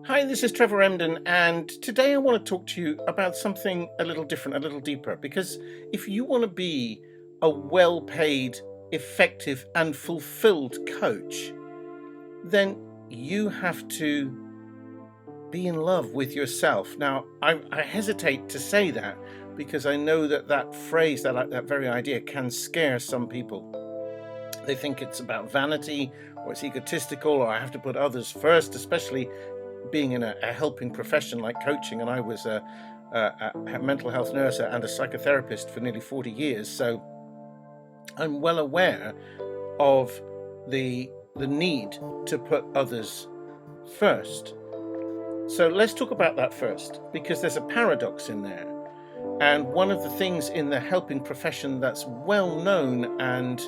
Hi, this is Trevor Emden, and today I want to talk to you about something a little different, a little deeper. Because if you want to be a well paid, effective, and fulfilled coach, then you have to be in love with yourself. Now, I hesitate to say that because I know that phrase, that very idea, can scare some people. They think it's about vanity, or it's egotistical, or I have to put others first, especially being in a helping profession like coaching. And I was a mental health nurse and a psychotherapist for nearly 40 years. So I'm well aware of the need to put others first. So let's talk about that first, because there's a paradox in there. And one of the things in the helping profession that's well known and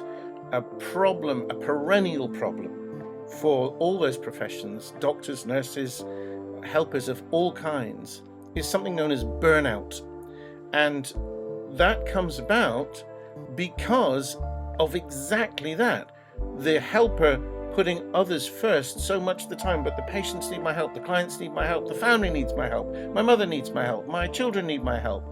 a problem, a perennial problem for all those professions, doctors, nurses, helpers of all kinds, is something known as burnout. And that comes about because of exactly that. The helper putting others first so much of the time, but the patients need my help, the clients need my help, the family needs my help, my mother needs my help, my children need my help,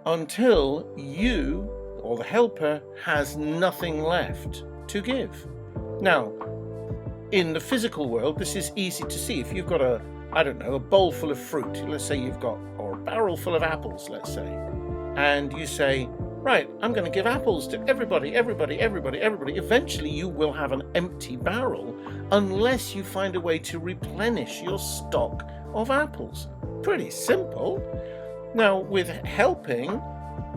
until you, or the helper, has nothing left to give. Now, in the physical world, this is easy to see. If you've got a bowl full of fruit, let's say or a barrel full of apples, let's say, and you say, right, I'm going to give apples to everybody. Eventually you will have an empty barrel unless you find a way to replenish your stock of apples. Pretty simple. Now, with helping,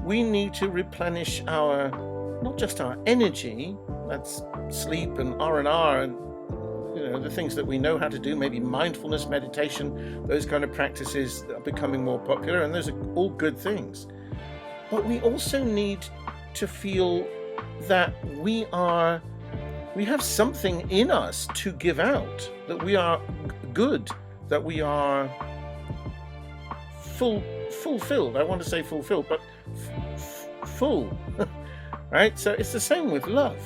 we need to replenish not just our energy, that's sleep and R&R and the things that we know how to do, maybe mindfulness, meditation, those kind of practices that are becoming more popular, and those are all good things. But we also need to feel that we have something in us to give out, that we are good, that we are fulfilled. I want to say fulfilled, but full, right? So it's the same with love.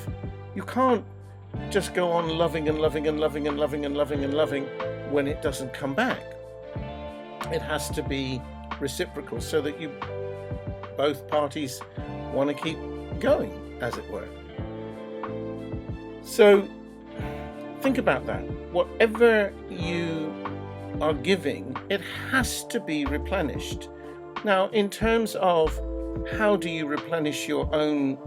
You can't just go on loving and loving and loving and loving and loving and loving when it doesn't come back. It has to be reciprocal so that both parties want to keep going, as it were. So think about that. Whatever you are giving, it has to be replenished. Now, in terms of how do you replenish your own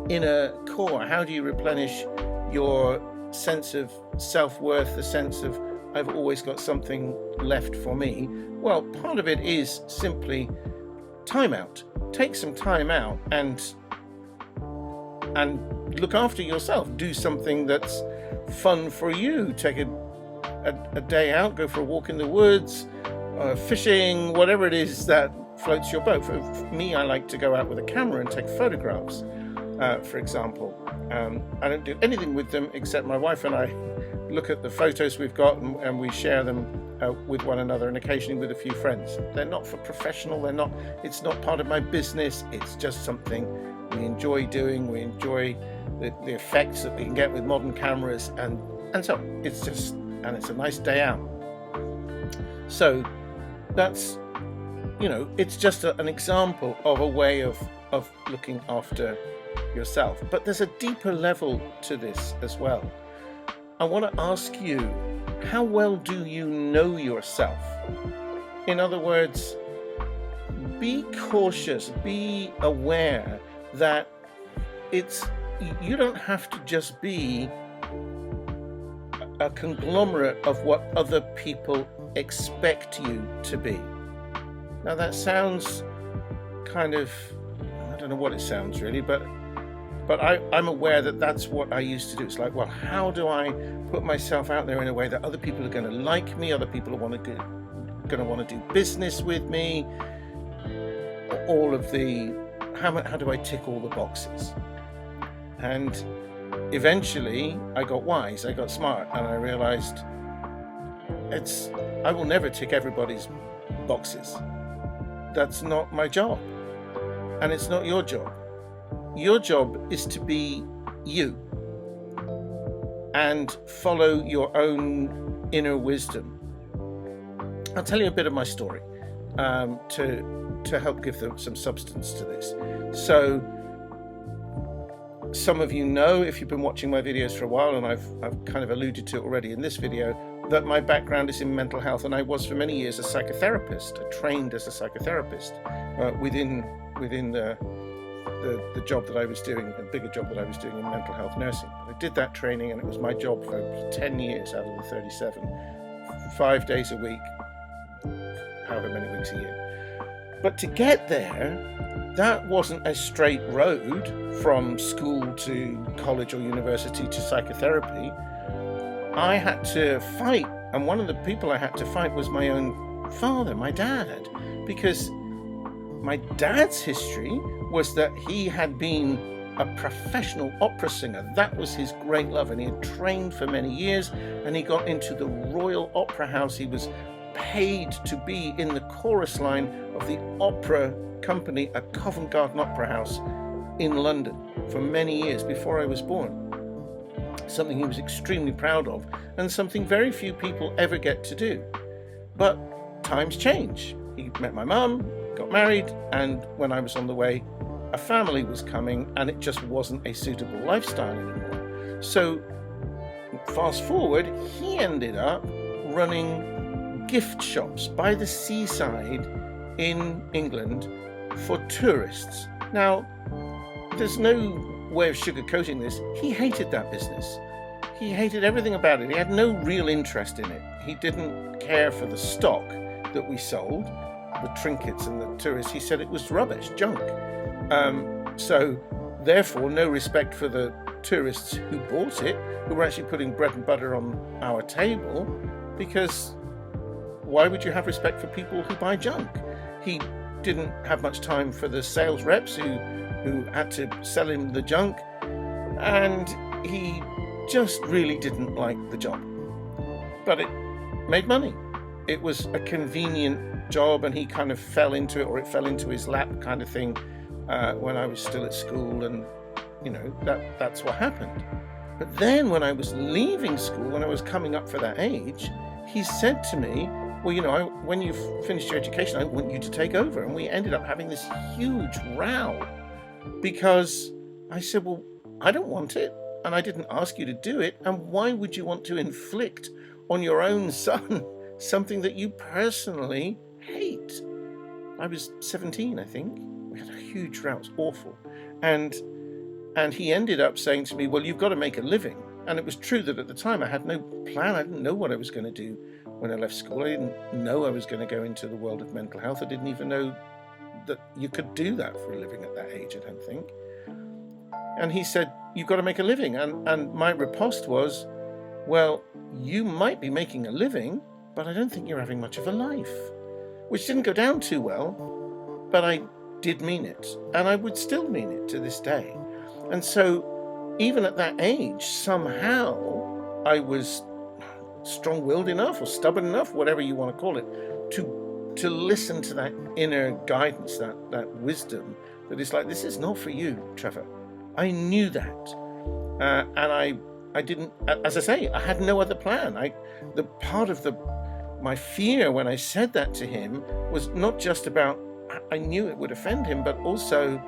inner core? How do you replenish your sense of self-worth, the sense of I've always got something left for me? Well, part of it is simply time out. Take some time out and look after yourself. Do something that's fun for you. Take a day out, go for a walk in the woods, fishing, whatever it is that floats your boat. For me, I like to go out with a camera and take photographs, for example. I don't do anything with them except my wife and I look at the photos we've got and we share them with one another and occasionally with a few friends. They're not for professional, it's not part of my business, it's just something we enjoy doing. We enjoy the effects that we can get with modern cameras and so it's a nice day out. So that's, it's just an example of a way of looking after yourself. But there's a deeper level to this as well. I want to ask you, how well do you know yourself? In other words, be cautious, be aware that you don't have to just be a conglomerate of what other people expect you to be. Now that sounds kind of, I don't know what it sounds really, but I'm aware that that's what I used to do. It's like, well, how do I put myself out there in a way that other people are going to like me, other people are going to want to do business with me, all of how do I tick all the boxes? And eventually I got wise, I got smart, and I realized I will never tick everybody's boxes. That's not my job, and it's not your job. Your job is to be you and follow your own inner wisdom I'll tell you a bit of my story to help give them some substance to this. So some of you know, if you've been watching my videos for a while, and I've kind of alluded to it already in this video, that my background is in mental health, and I was for many years a psychotherapist, trained as a psychotherapist within the job that I was doing, the bigger job that I was doing in mental health nursing. I did that training, and it was my job for 10 years out of the 37, 5 days a week, however many weeks a year. But to get there, that wasn't a straight road from school to college or university to psychotherapy. I had to fight, and one of the people I had to fight was my own father, my dad, because my dad's history was that he had been a professional opera singer. That was his great love, and he had trained for many years, and he got into the Royal Opera House. He was paid to be in the chorus line of the opera company at Covent Garden Opera House in London for many years before I was born. Something he was extremely proud of, and something very few people ever get to do. But times change. He met my mum, got married, and when I was on the way, a family was coming, and it just wasn't a suitable lifestyle anymore. So fast forward, he ended up running gift shops by the seaside in England for tourists. Now, there's no way of sugarcoating this. He hated that business. He hated everything about it. He had no real interest in it. He didn't care for the stock that we sold, the trinkets and the tourists. He said it was rubbish, junk. So therefore, no respect for the tourists who bought it, who were actually putting bread and butter on our table, because why would you have respect for people who buy junk? He didn't have much time for the sales reps who had to sell him the junk, and he just really didn't like the job. But it made money. It was a convenient job, and he kind of fell into it, or it fell into his lap kind of thing when I was still at school, and that's what happened. But then when I was leaving school, when I was coming up for that age, he said to me, well, when you've finished your education, I want you to take over. And we ended up having this huge row because I said, well, I don't want it, and I didn't ask you to do it, and why would you want to inflict on your own son something that you personally hate? I was 17, I think. We had a huge row. It was awful. And he ended up saying to me, well, you've got to make a living. And it was true that at the time I had no plan. I didn't know what I was going to do when I left school. I didn't know I was going to go into the world of mental health. I didn't even know that you could do that for a living at that age, I don't think. And he said, you've got to make a living. And my riposte was, well, you might be making a living, but I don't think you're having much of a life. Which didn't go down too well, but I did mean it. And I would still mean it to this day. And so even at that age, somehow I was strong-willed enough or stubborn enough, whatever you want to call it, to listen to that inner guidance, that wisdom that is like, this is not for you, Trevor. I knew that. And I didn't, as I say, I had no other plan. The part of my fear when I said that to him was not just about, I knew it would offend him, but also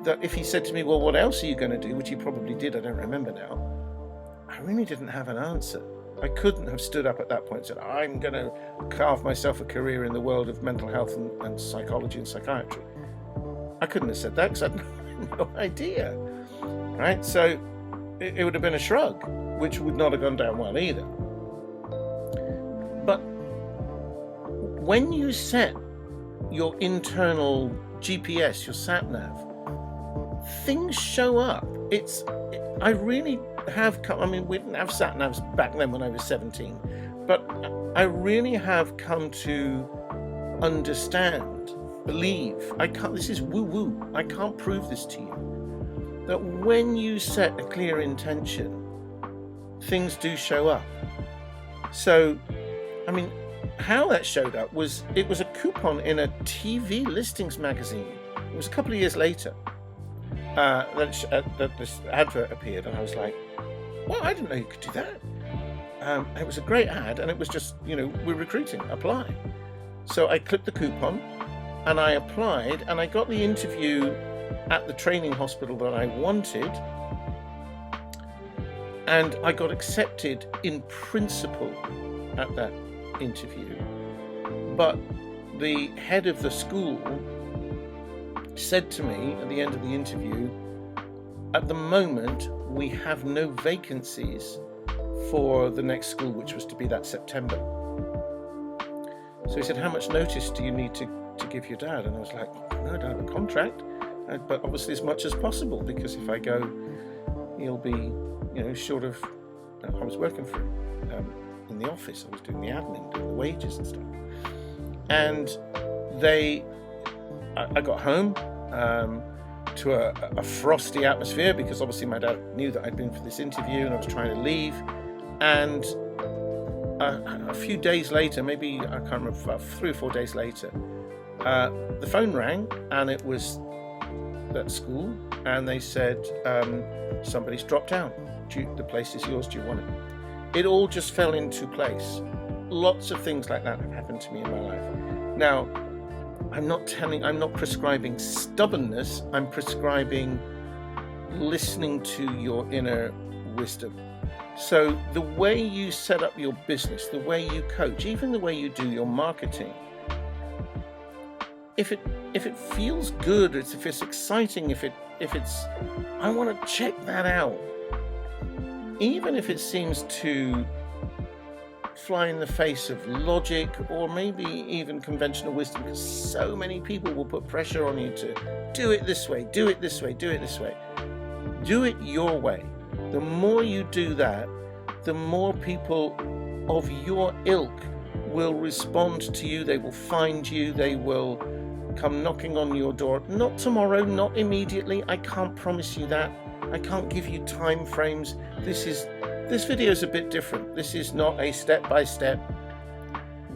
that if he said to me, well, what else are you going to do? Which he probably did, I don't remember now. I really didn't have an answer. I couldn't have stood up at that point and said, I'm going to carve myself a career in the world of mental health and psychology and psychiatry. I couldn't have said that because I had no idea. Right? So it would have been a shrug, which would not have gone down well either. But when you set your internal GPS, your sat-nav, things show up. I really have come, I mean, we didn't have sat-navs back then when I was 17, but I really have come to understand, believe, this is woo-woo, I can't prove this to you, that when you set a clear intention, things do show up. So, I mean, how that showed up was, it was a coupon in a TV listings magazine. It was a couple of years later that this advert appeared, and I was like, well, I didn't know you could do that. It was a great ad, and it was just, we're recruiting, apply. So I clipped the coupon and I applied, and I got the interview at the training hospital that I wanted, and I got accepted in principle at that interview. But the head of the school said to me at the end of the interview, at the moment we have no vacancies for the next school, which was to be that September. So he said, how much notice do you need to give your dad? And I was like, no, I don't have a contract, but obviously as much as possible, because if I go, he'll be, short of, I was working for him in the office. I was doing the admin, doing the wages and stuff. And I got home to a frosty atmosphere, because obviously my dad knew that I'd been for this interview and I was trying to leave. And a few days later, maybe, I can't remember, about 3 or 4 days later, the phone rang, and it was that school, and they said, somebody's dropped out. The place is yours, do you want it? It all just fell into place. Lots of things like that have happened to me in my life. Now, I'm not prescribing stubbornness, I'm prescribing listening to your inner wisdom. So the way you set up your business, the way you coach, even the way you do your marketing, if it feels good, if it's exciting, if it's, I want to check that out. Even if it seems to fly in the face of logic, or maybe even conventional wisdom, because so many people will put pressure on you to do it this way, do it this way, do it this way. Do it your way. The more you do that, the more people of your ilk will respond to you. They will find you. They will come knocking on your door. Not tomorrow, not immediately. I can't promise you that. I can't give you time frames. This video is a bit different. This is not a step-by-step,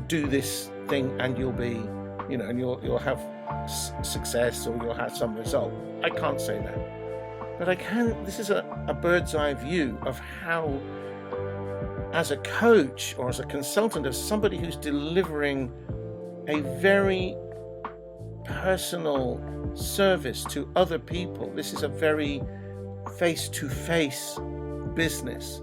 do this thing and you'll be, and you'll have success, or you'll have some result. I can't say that. But I can, this is a bird's eye view of how, as a coach or as a consultant, of somebody who's delivering a very personal service to other people. This is a very face-to-face business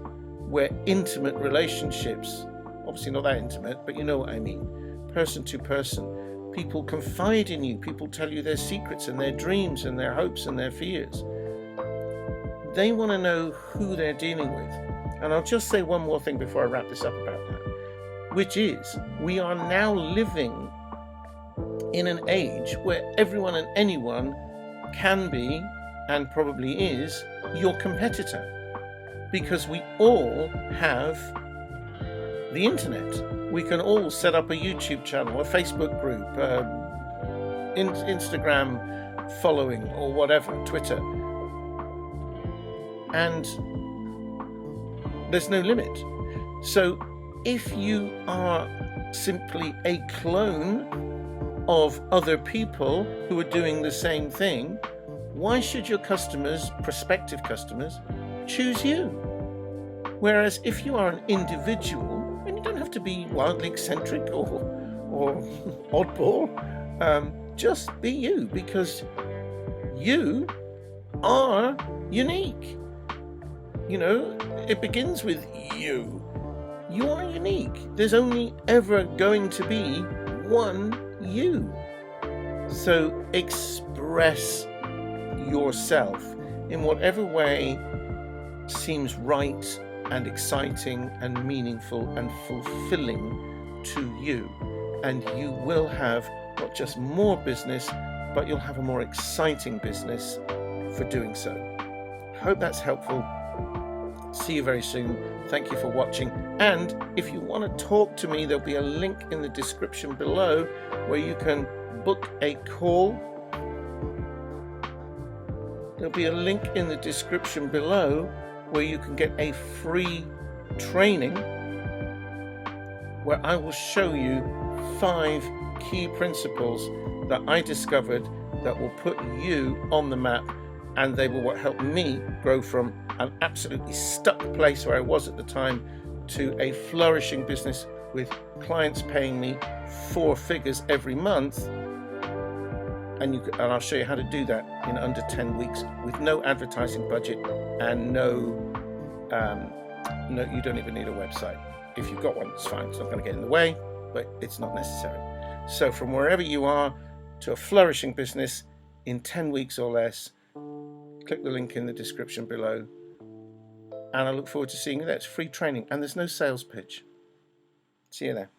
where intimate relationships, obviously not that intimate, but you know what I mean, person to person, people confide in you, people tell you their secrets and their dreams and their hopes and their fears. They want to know who they're dealing with. And I'll just say one more thing before I wrap this up about that, which is, we are now living in an age where everyone and anyone can be, and probably is, your competitor, because we all have the internet. We can all set up a YouTube channel, a Facebook group, Instagram following, or whatever, Twitter, and there's no limit. So if you are simply a clone of other people who are doing the same thing, why should your customers, prospective customers, choose you? Whereas if you are an individual, and you don't have to be wildly eccentric or oddball, just be you, because you are unique. It begins with you. You are unique. There's only ever going to be one you. So express yourself in whatever way seems right and exciting and meaningful and fulfilling to you, and you will have not just more business, but you'll have a more exciting business for doing so. I hope that's helpful. See you very soon. Thank you for watching. And if you want to talk to me, there'll be a link in the description below where you can book a call. There'll be a link in the description below where you can get a free training where I will show you 5 key principles that I discovered that will put you on the map, and they will help me grow from an absolutely stuck place where I was at the time to a flourishing business with clients paying me 4 figures every month, and I'll show you how to do that in under 10 weeks with no advertising budget and no, you don't even need a website. If you've got one, it's fine. It's not going to get in the way, but it's not necessary. So from wherever you are to a flourishing business in 10 weeks or less, click the link in the description below, and I look forward to seeing you there. It's free training and there's no sales pitch. See you there.